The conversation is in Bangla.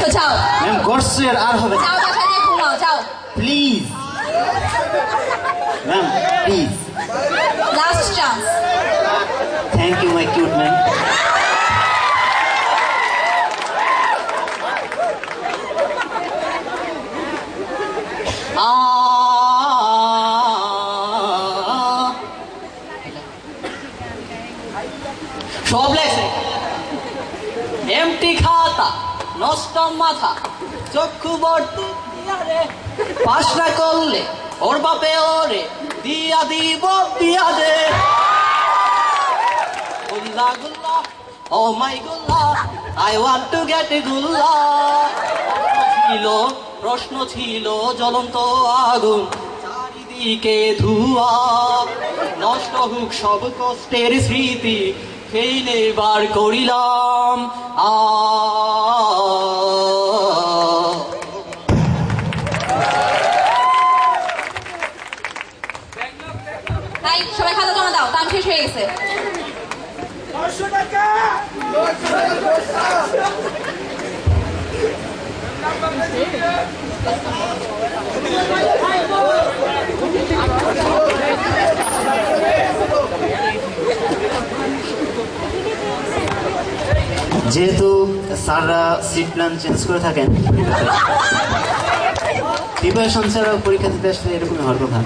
তো যাও ম্যাম গোডসের আর হবে না যাও বাসায় গিয়ে ঘুমাও যাও please ma'am please last chance thank you my cute ma'am সব লেগছে এমটি খাতা নষ্ট মাথা চক্ষু ভর্তি দিয়ারে পাস না করলে ওর বাপে ওরে দিয়া দিব দিয়া দে গুল্লা গুল্লা ও মাই গুল্লা আই ওয়ান্ট টু গেট গুল্লা প্রশ্ন ছিল জ্বলন্ত আগুন চারিদিকে ধোঁয়া নষ্ট হোক সব কষ্টের স্মৃতি ফেলে বার করিলাম তাই সবাই খাতা জমা দাও টাইম শেষ হয়ে গেছে যেহেতু স্যাররা সিট প্ল্যান চেঞ্জ করে থাকেন প্রিপারেশন ছাড়া পরীক্ষা দিতে আসলে এরকমই হওয়ার কথা